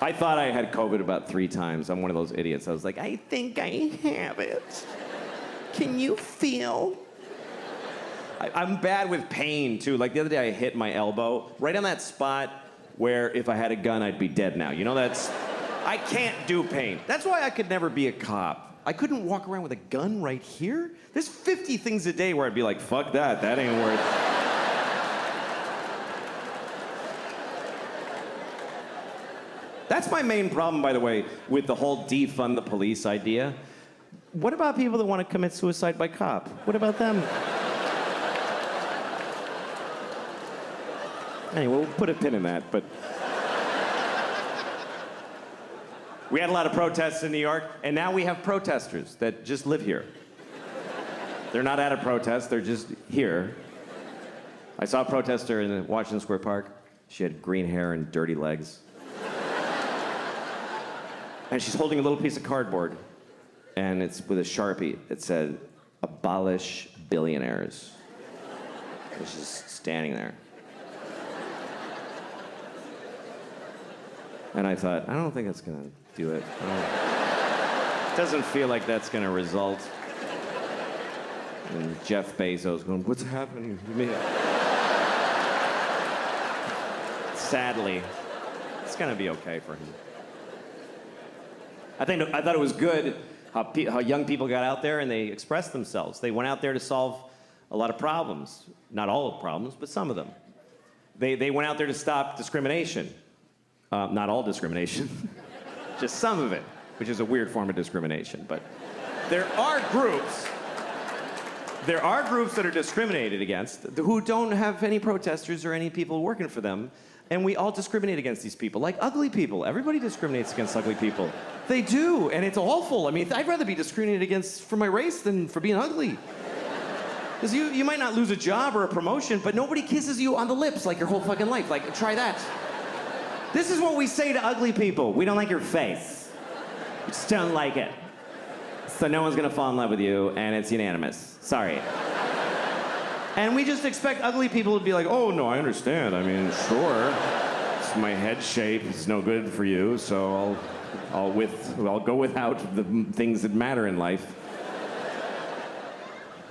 I thought I had COVID about 3 times. I'm one of those idiots. I was like, I think I have it. Can you feel? I'm bad with pain, too. Like, the other day, I hit my elbow right on that spot where if I had a gun, I'd be dead now. You know, I can't do pain. That's why I could never be a cop. I couldn't walk around with a gun right here. There's 50 things a day where I'd be like, fuck that ain't worth it. That's my main problem, by the way, with the whole defund the police idea. What about people that want to commit suicide by cop? What about them? Anyway, we'll put a pin in that, but... We had a lot of protests in New York, and now we have protesters that just live here. They're not at a protest, they're just here. I saw a protester in Washington Square Park. She had green hair and dirty legs. And she's holding a little piece of cardboard, and it's with a Sharpie. It said, "Abolish billionaires." And she's just standing there. And I thought, I don't think that's gonna do it. It doesn't feel like that's gonna result in Jeff Bezos going, what's happening to me? Sadly, it's gonna be okay for him. I thought it was good how young people got out there and they expressed themselves. They went out there to solve a lot of problems. Not all of the problems, but some of them. They went out there to stop discrimination. Not all discrimination, just some of it, which is a weird form of discrimination. But there are groups that are discriminated against who don't have any protesters or any people working for them. And we all discriminate against these people, like ugly people. Everybody discriminates against ugly people. They do, and it's awful. I mean, I'd rather be discriminated against for my race than for being ugly. Because you might not lose a job or a promotion, but nobody kisses you on the lips like your whole fucking life. Like, try that. This is what we say to ugly people. We don't like your face. We just don't like it. So no one's gonna fall in love with you, and it's unanimous. Sorry. And we just expect ugly people to be like, oh, no, I understand. I mean, sure. It's my head shape. It's no good for you, so I'll go without the things that matter in life.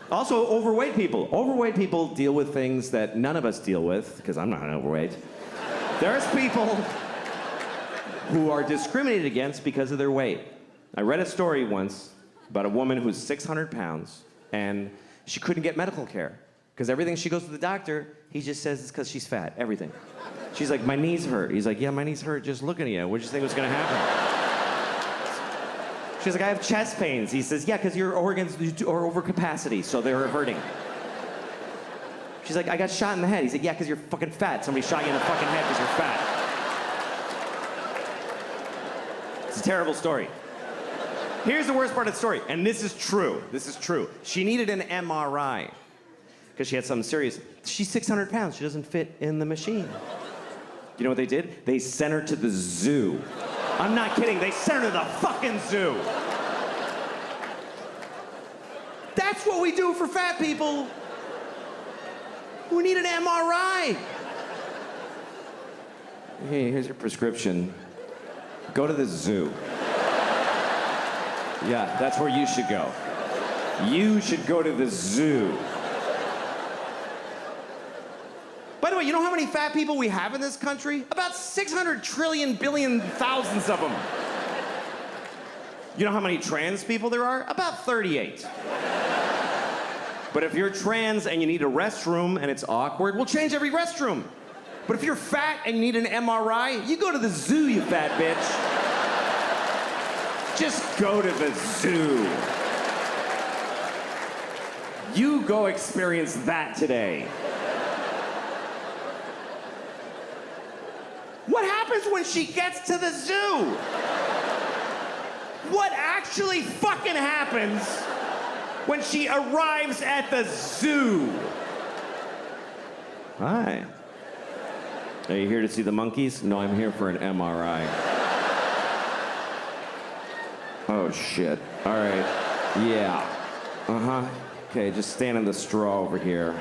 Also, overweight people. Overweight people deal with things that none of us deal with, because I'm not overweight. There's people who are discriminated against because of their weight. I read a story once about a woman who's 600 pounds, and she couldn't get medical care. Because everything she goes to the doctor, he just says it's because she's fat, everything. She's like, my knees hurt. He's like, yeah, my knees hurt just looking at you. What did you think was gonna happen? She's like, I have chest pains. He says, yeah, because your organs are over capacity, so they're hurting. She's like, I got shot in the head. He's like, yeah, because you're fucking fat. Somebody shot you in the fucking head because you're fat. It's a terrible story. Here's the worst part of the story, and this is true. This is true. She needed an MRI because she had something serious. She's 600 pounds. She doesn't fit in the machine. You know what they did? They sent her to the zoo. I'm not kidding. They sent her to the fucking zoo. That's what we do for fat people who need an MRI. Hey, here's your prescription. Go to the zoo. Yeah, that's where you should go. You should go to the zoo. By the way, you know how many fat people we have in this country? About 600 trillion billion thousands of them. You know how many trans people there are? About 38. But if you're trans and you need a restroom and it's awkward, we'll change every restroom. But if you're fat and you need an MRI, you go to the zoo, you fat bitch. Just go to the zoo. You go experience that today. What happens when she gets to the zoo? What actually fucking happens when she arrives at the zoo? Hi. Are you here to see the monkeys? No, I'm here for an MRI. Oh, shit. All right. Yeah. Uh-huh. Okay, just stand in the straw over here.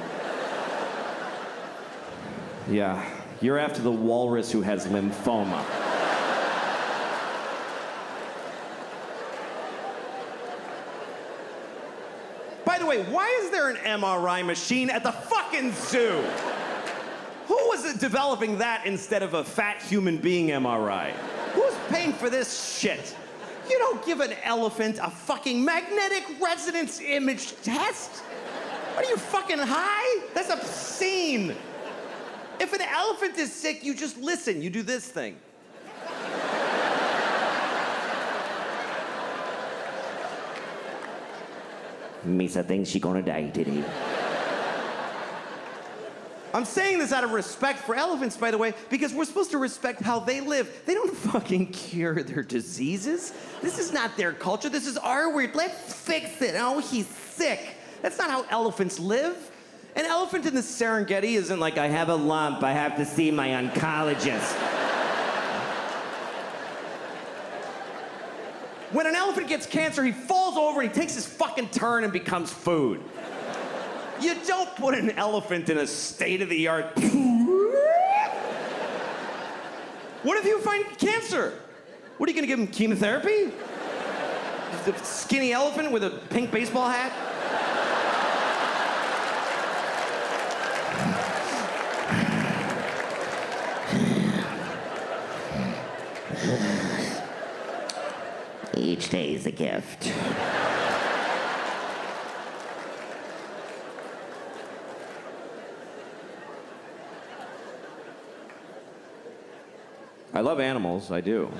Yeah. You're after the walrus who has lymphoma. By the way, why is there an MRI machine at the fucking zoo? Who was developing that instead of a fat human being MRI? Who's paying for this shit? You don't give an elephant a fucking magnetic resonance image test. What are you, fucking high? That's obscene. If an elephant is sick, you just listen. You do this thing. Misa thinks she's gonna die today. I'm saying this out of respect for elephants, by the way, because we're supposed to respect how they live. They don't fucking cure their diseases. This is not their culture. This is our weird. Let's fix it. Oh, he's sick. That's not how elephants live. An elephant in the Serengeti isn't like, I have a lump, I have to see my oncologist. When an elephant gets cancer, he falls over and he takes his fucking turn and becomes food. You don't put an elephant in a state-of-the-art... What if you find cancer? What, are you gonna give him chemotherapy? The skinny elephant with a pink baseball hat? Each day is a gift. I love animals, I do.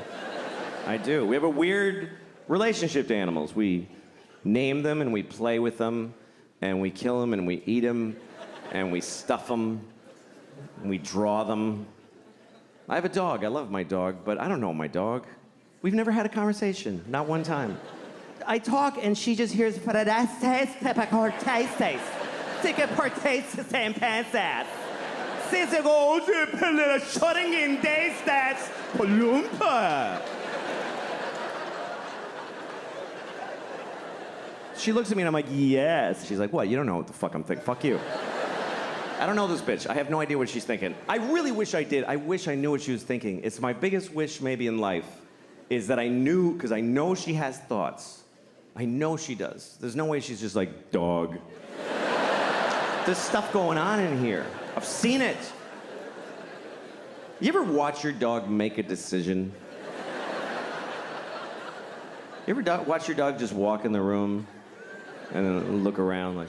I do. We have a weird relationship to animals. We name them and we play with them, and we kill them and we eat them, and we stuff them, and we draw them. I have a dog. I love my dog, but I don't know my dog. We've never had a conversation, not one time. I talk and she just hears She looks at me and I'm like, yes. She's like, what? You don't know what the fuck I'm thinking. Fuck you. I don't know this bitch. I have no idea what she's thinking. I really wish I did. I wish I knew what she was thinking. It's my biggest wish maybe in life is that I knew, because I know she has thoughts. I know she does. There's no way she's just like, dog. There's stuff going on in here. I've seen it. You ever watch your dog make a decision? You ever watch your dog just walk in the room and then look around like...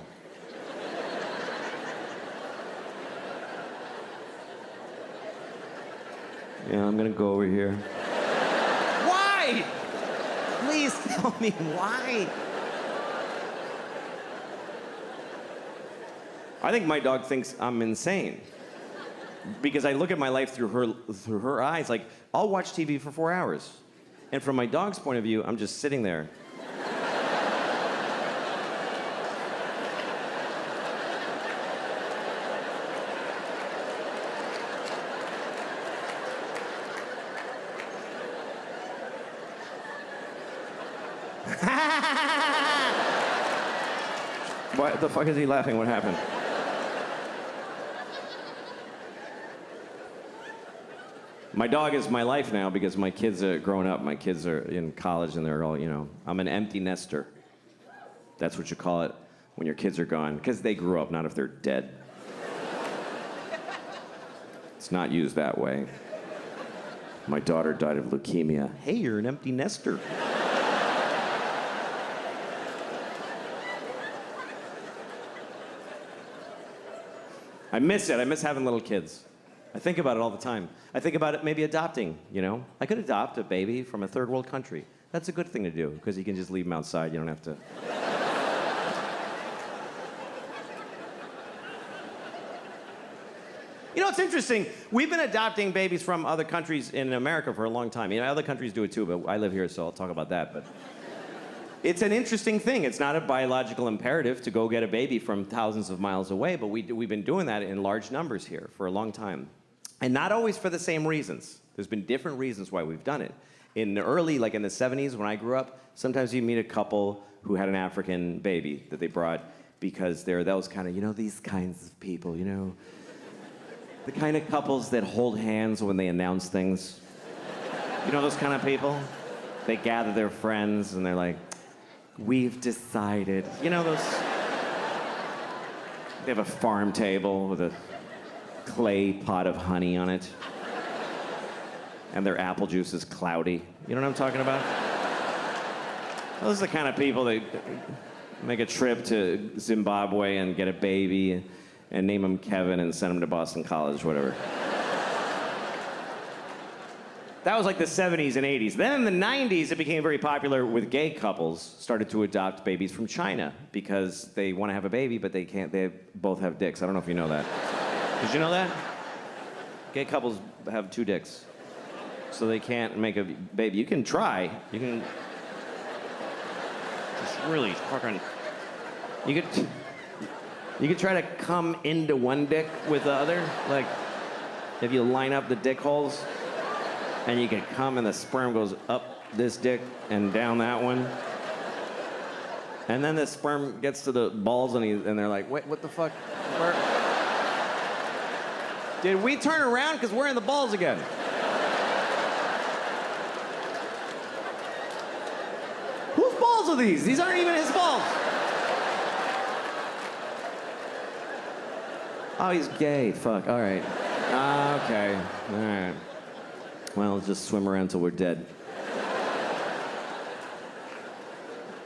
Yeah, I'm gonna go over here. Why? Please tell me why. I think my dog thinks I'm insane. Because I look at my life through her eyes. Like, I'll watch TV for 4 hours. And from my dog's point of view, I'm just sitting there. Why the fuck is he laughing? What happened? My dog is my life now because my kids are grown up. My kids are in college and they're all, you know, I'm an empty nester. That's what you call it when your kids are gone, because they grew up, not if they're dead. It's not used that way. My daughter died of leukemia. Hey, you're an empty nester. I miss it. I miss having little kids. I think about it all the time. I think about it maybe adopting, you know? I could adopt a baby from a third world country. That's a good thing to do, because you can just leave them outside. You don't have to... You know, it's interesting. We've been adopting babies from other countries in America for a long time. You know, other countries do it too, but I live here, so I'll talk about that. But it's an interesting thing. It's not a biological imperative to go get a baby from thousands of miles away, but we've been doing that in large numbers here for a long time. And not always for the same reasons. There's been different reasons why we've done it. In the early, like in the 70s when I grew up, sometimes you meet a couple who had an African baby that they brought because they're those kind of, you know, these kinds of people, you know? The kind of couples that hold hands when they announce things. You know those kind of people? They gather their friends and they're like, we've decided. You know those... They have a farm table with a clay pot of honey on it. And their apple juice is cloudy. You know what I'm talking about? Those are the kind of people that make a trip to Zimbabwe and get a baby and name him Kevin and send him to Boston College, whatever. That was like the 70s and 80s. Then in the 90s, it became very popular with gay couples started to adopt babies from China because they want to have a baby, but they can't. They both have dicks. I don't know if you know that. Did you know that? Gay couples have 2 dicks. So they can't make a baby. You can try. You can just really fucking... You could try to come into one dick with the other. Like, if you line up the dick holes, and you can come and the sperm goes up this dick and down that one. And then the sperm gets to the balls and they're like, wait, what the fuck? Did we turn around? Because we're in the balls again. Whose balls are these? These aren't even his balls. Oh, he's gay. Fuck. All right. Okay. All right. Well, let's just swim around till we're dead.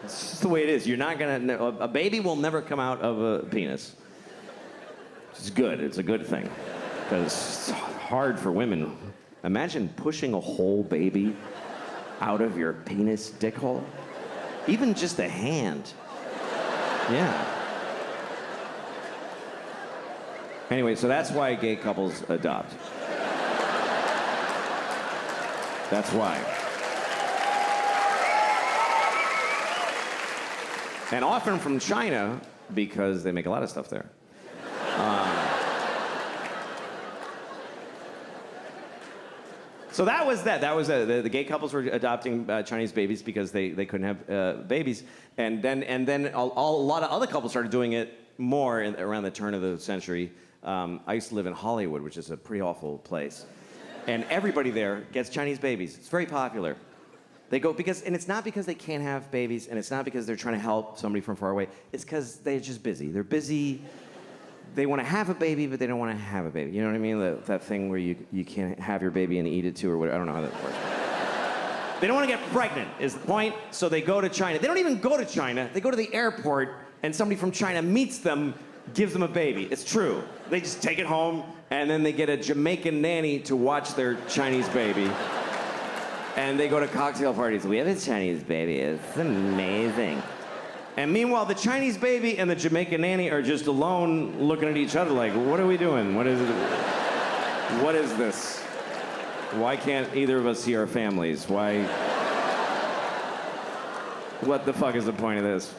It's just the way it is. You're not gonna... A baby will never come out of a penis. It's good. It's a good thing. Because it's hard for women. Imagine pushing a whole baby out of your penis dick hole. Even just a hand. Yeah. Anyway, so that's why gay couples adopt. That's why. And often from China, because they make a lot of stuff there. So that was that. That was the gay couples were adopting Chinese babies because they couldn't have babies. And then a lot of other couples started doing it more around the turn of the century. I used to live in Hollywood, which is a pretty awful place. And everybody there gets Chinese babies. It's very popular. They go and it's not because they can't have babies, and it's not because they're trying to help somebody from far away. It's because they're just busy. They're busy. They want to have a baby, but they don't want to have a baby. You know what I mean? That thing where you can't have your baby and eat it too, or whatever. I don't know how that works. They don't want to get pregnant, is the point. So they go to China. They don't even go to China. They go to the airport, and somebody from China meets them, gives them a baby. It's true. They just take it home, and then they get a Jamaican nanny to watch their Chinese baby. And they go to cocktail parties. We have a Chinese baby. It's amazing. And meanwhile, the Chinese baby and the Jamaican nanny are just alone looking at each other like, what are we doing? What is it? What is this? Why can't either of us see our families? Why? What the fuck is the point of this?